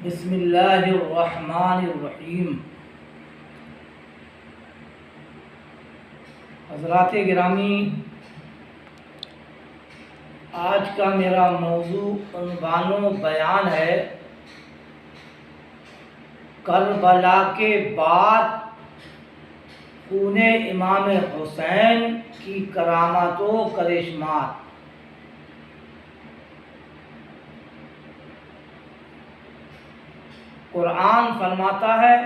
बिस्मिल्लाहिर्रहमानिर्रहीम। हज़रात गिरामी, आज का मेरा मौजू उन्वानो बयान है करबला के बाद खूने इमाम हुसैन की करामातो करिश्मात। कुरान फरमाता है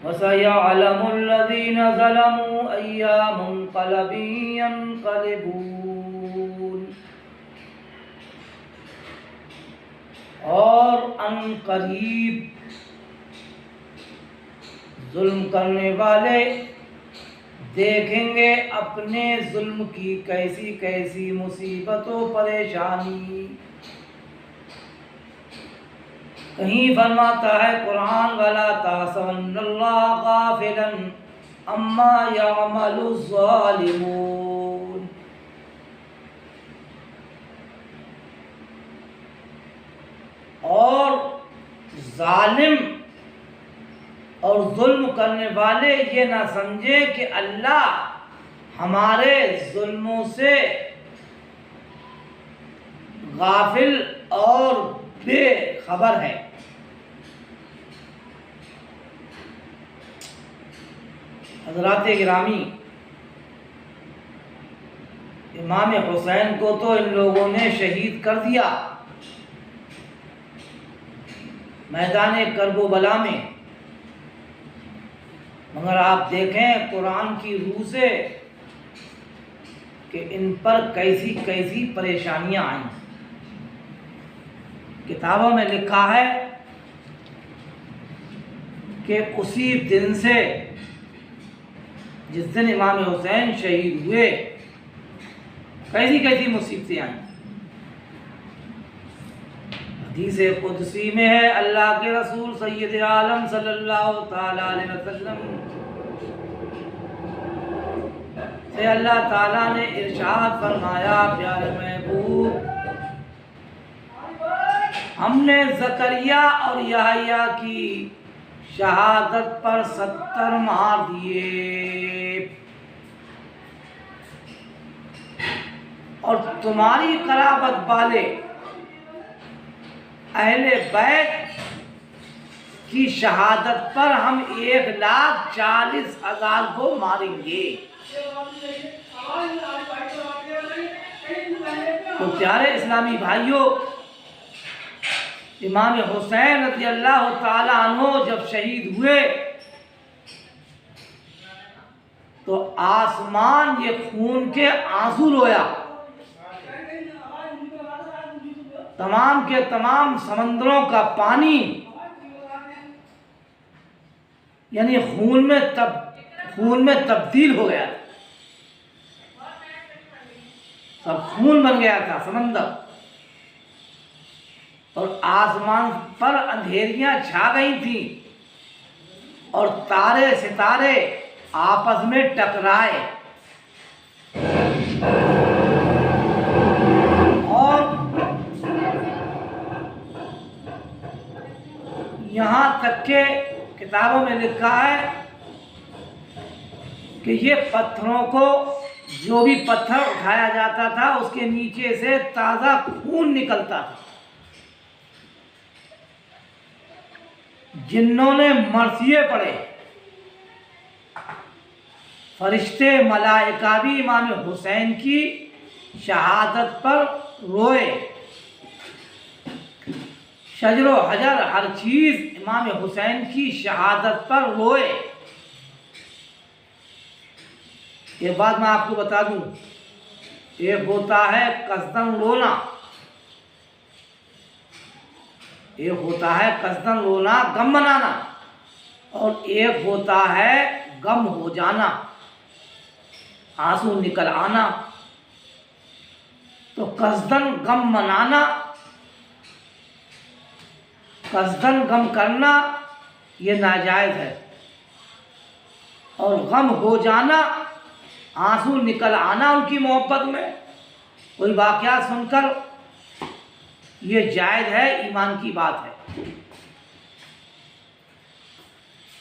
वसयअलमुल्लज़ीना ज़लमू अय्या मुनक़लबिन यनक़लिबून, और अनक़रीब जुल्म करने वाले देखेंगे अपने जुल्म की कैसी कैसी मुसीबतों परेशानी। कहीं फरमाता है कुरान वाला ताहसबन्नल्लाह गाफिलन अम्मा यअमलुज़्ज़ालिमून, और जालिम और जुल्म करने वाले ये ना समझे कि अल्लाह हमारे जुल्मों से गाफिल और बेखबर है। हज़रात गिरामी, इमाम हुसैन को तो इन लोगों ने शहीद कर दिया मैदान करबला में, मगर आप देखें कुरान की रूह से कि इन पर कैसी कैसी परेशानियां आई। किताबों में लिखा है कि उसी दिन से, जिस दिन इमाम हुसैन शहीद हुए, कैसी कैसी मुसीबतें आई। हदीस कुदसी में है, अल्लाह के रसूल सैयद आलम सल्लल्लाहु ताला अलैहि वसल्लम से अल्लाह ताला ने इरशाद फरमाया, प्यारे महबूब, हमने ज़करिया और यहया की शहादत पर 70 मार दिए, और तुम्हारी कराबत वाले अहले बैत की शहादत पर हम 1,40,000 को मारेंगे। तो प्यारे इस्लामी भाइयों, इमाम हुसैन रज़ियल्लाहु ताला अन्हु जब शहीद हुए तो आसमान ये खून के आंसू रोया। तमाम के तमाम समंदरों का पानी यानी खून में तब्दील हो गया, सब खून बन गया था समंदर, और आसमान पर अंधेरियां छा गई थी, और तारे सितारे आपस में टकराए, और यहाँ तक के किताबों में लिखा है कि ये पत्थरों को, जो भी पत्थर उठाया जाता था उसके नीचे से ताज़ा खून निकलता था। जिन्नों ने मरसिए पड़े, फरिश्ते मलाइका भी इमाम हुसैन की शहादत पर रोए। शजरो हजर हर चीज़ इमाम हुसैन की शहादत पर रोए। एक बात मैं आपको बता दूं, एक होता है कसदन रोना, एक होता है कसदन रोना गम मनाना, और एक होता है गम हो जाना, आंसू निकल आना। तो कसदन गम मनाना, कसदन गम करना ये नाजायज़ है, और गम हो जाना, आंसू निकल आना उनकी मोहब्बत में। कोई वाक़या सुनकर ये जायज़ है, ईमान की बात है।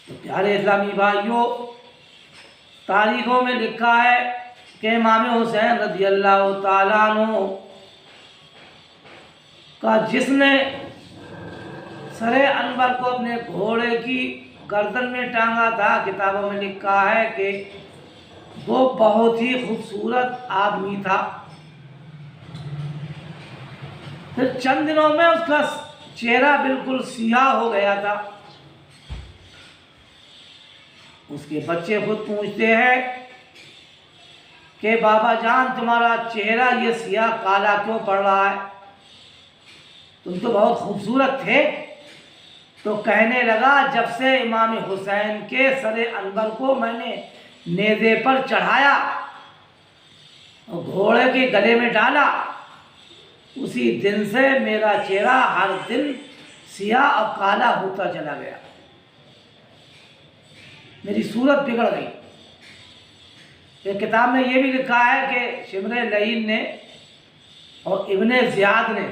तो प्यारे इस्लामी भाइयों, तारीखों में लिखा है कि इमाम हुसैन रज़ी अल्लाह ताला अन्हु का जिसने सरे अनवर को अपने घोड़े की गर्दन में टांगा था, किताबों में लिखा है कि वो बहुत ही खूबसूरत आदमी था। फिर चंद दिनों में उसका चेहरा बिल्कुल सियाह हो गया था। उसके बच्चे खुद पूछते हैं कि बाबा जान, तुम्हारा चेहरा ये सियाह काला क्यों पड़ रहा है, तुम तो बहुत खूबसूरत थे। तो कहने लगा, जब से इमाम हुसैन के सरे अनवर को मैंने नेज़े पर चढ़ाया और घोड़े के गले में डाला, उसी दिन से मेरा चेहरा हर दिन सियाह और काला होता चला गया, मेरी सूरत बिगड़ गई। एक किताब में ये भी लिखा है कि शिमर लईन ने और इब्ने ज़ियाद ने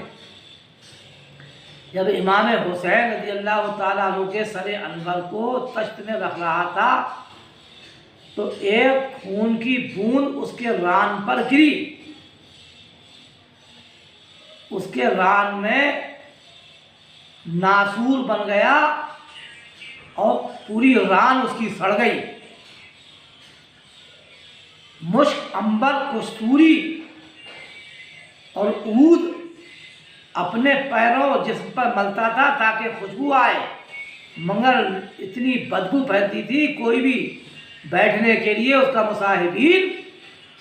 जब इमाम हुसैन रज़ी अल्लाह ताला अन्हु के सरे अनवर को तश्त में रख रहा था, तो एक खून की बूंद उसके रान पर गिरी। उसके रान में नासूर बन गया और पूरी रान उसकी सड़ गई। मुश्क, अंबर, कस्तूरी और ऊद अपने पैरों और जिस्म पर मलता था ताकि खुशबू आए, मगर इतनी बदबू फैलती थी, कोई भी बैठने के लिए उसका मुसाहिबीन,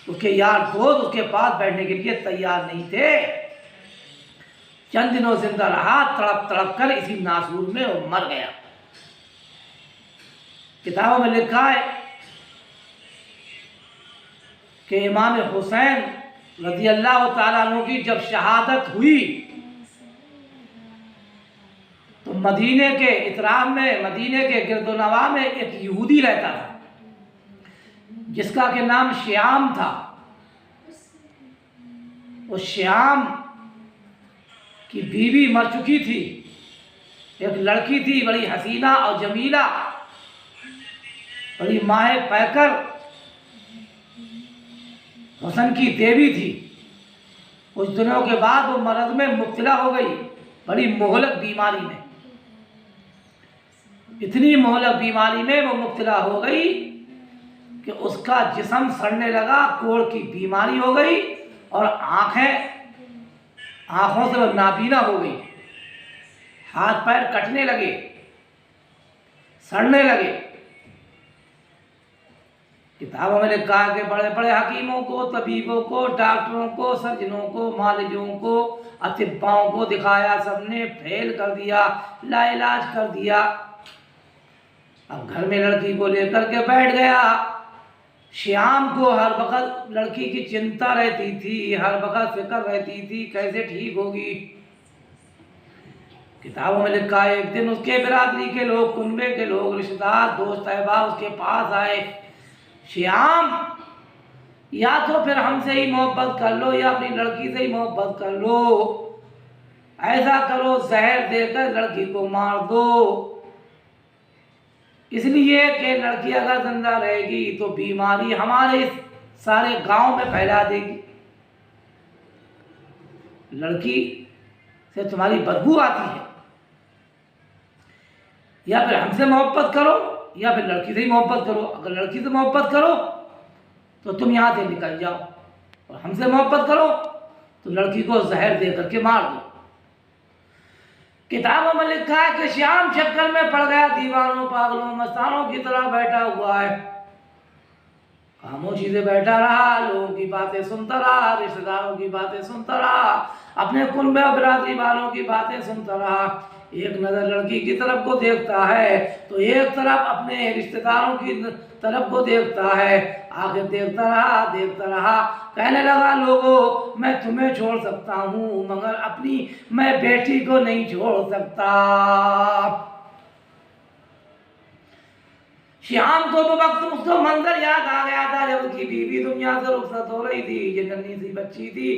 उसके यार दोस्त उसके पास बैठने के लिए तैयार नहीं थे। चंद दिनों जिंदा रहा, तड़प तड़प कर इसी नासूर में वो मर गया। किताबों में लिखा है कि इमाम हुसैन रज़ी अल्लाह ताला अन्हु की जब शहादत हुई तो मदीने के इतराम में, मदीने के गिरदोनवा में एक यहूदी रहता था जिसका के नाम श्याम था। वो श्याम की बीवी मर चुकी थी, एक लड़की थी बड़ी हसीना और जमीला, बड़ी माहे पैकर हुस्न की देवी थी। कुछ दिनों के बाद वो मर्द में मुब्तला हो गई, बड़ी मोहलक बीमारी में। इतनी मोहलक बीमारी में वो मुब्तला हो गई कि उसका जिस्म सड़ने लगा, कोढ़ की बीमारी हो गई और आँखों से वो नाबीना हो गई, हाथ पैर कटने लगे, सड़ने लगे। किताबों में लिखा है कि बड़े बड़े हकीमों को, तबीबों को, डॉक्टरों को, सर्जनों को, मालिजों को, अतिब्बाओं को दिखाया, सबने फेल कर दिया, लाइलाज कर दिया। अब घर में लड़की को लेकर के बैठ गया। श्याम को हर वक्त लड़की की चिंता रहती थी, हर वक्त फिक्र रहती थी कैसे ठीक होगी। किताबों में लिखा है एक दिन उसके बिरादरी के लोग, कुनबे के लोग, रिश्तेदार, दोस्त अहबाब उसके पास आए। श्याम, या तो फिर हमसे ही मोहब्बत कर लो या अपनी लड़की से ही मोहब्बत कर लो, ऐसा करो जहर देकर लड़की को मार दो, इसलिए कि लड़की अगर जिंदा रहेगी तो बीमारी हमारे सारे गांव में फैला देगी। लड़की से तुम्हारी बदबू आती है, या फिर हमसे मोहब्बत करो या फिर लड़की से ही मोहब्बत करो। अगर लड़की से मोहब्बत करो तो तुम यहाँ से निकल जाओ, और हमसे मोहब्बत करो तो लड़की को जहर दे करके मार दो। किताबों में लिखा है कि श्याम चक्कर में पड़ गया, दीवानों, पागलों, मस्तानों की तरह बैठा हुआ है, खामोशी से बैठा रहा, लोगों की बातें सुनता रहा, रिश्तेदारों की बातें सुनता रहा, अपने कुनबे और बिरादरी वालों की बातें सुनता रहा। एक नज़र लड़की की तरफ को देखता है तो एक तरफ अपने रिश्तेदारों की तरफ को देखता है। आगे देखता रहा, कहने लगा, लोगों, मैं तुम्हें छोड़ सकता हूँ मगर अपनी मैं बेटी को नहीं छोड़ सकता। श्याम को वो वक्त उसको मंजर याद आ गया था जब उसकी बीवी दुनिया से रुखसत हो रही थी। ये नन्ही सी बच्ची थी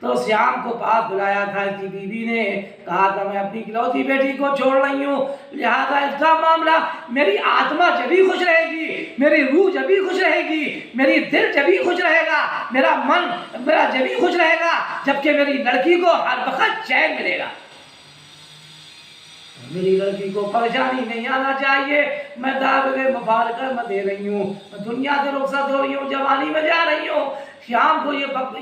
तो श्याम को पास बुलाया था। इसकी बीवी ने कहा था मैं अपनी इकलौती बेटी को छोड़ रही हूँ, लिहाजा इसका मामला, मेरी आत्मा जब भी खुश रहेगी, मेरी रूह जब भी खुश रहेगी, मेरी दिल जब भी खुश रहेगा, मेरा मन मेरा जब भी खुश रहेगा, जबकि मेरी लड़की को हर वक्त चैन मिलेगा। मेरी लड़की को परेशानी नहीं आना चाहिए। मैं दावे मुबारक मैं दे रही हूँ, मैं दुनिया से रुखसत हो रही हूँ, जवानी में जा रही हूँ। श्याम को ये वक्त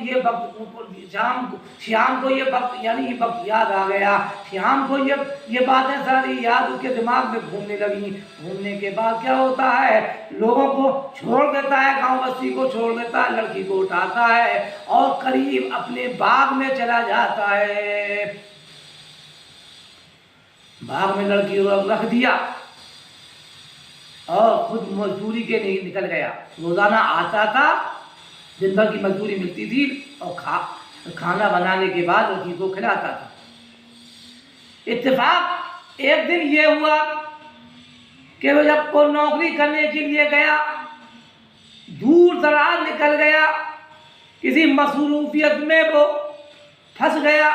यानी ये वक्त याद आ गया। श्याम को ये बातें सारी याद उसके दिमाग में घूमने लगी। घूमने के बाद क्या होता है, लोगों को छोड़ देता है, गांव बस्ती को छोड़ देता है, लड़की को उठाता है और करीब अपने बाग में चला जाता है। बाग में लड़की को रख दिया और खुद मजदूरी के लिए निकल गया। रोजाना आता था, दिन भर की मजदूरी मिलती थी और खाना बनाने के बाद लड़की को खिलाता था। इत्तेफाक एक दिन ये हुआ कि वो जब को नौकरी करने के लिए गया, दूर दराज निकल गया, किसी मसरूफियत में वो फंस गया।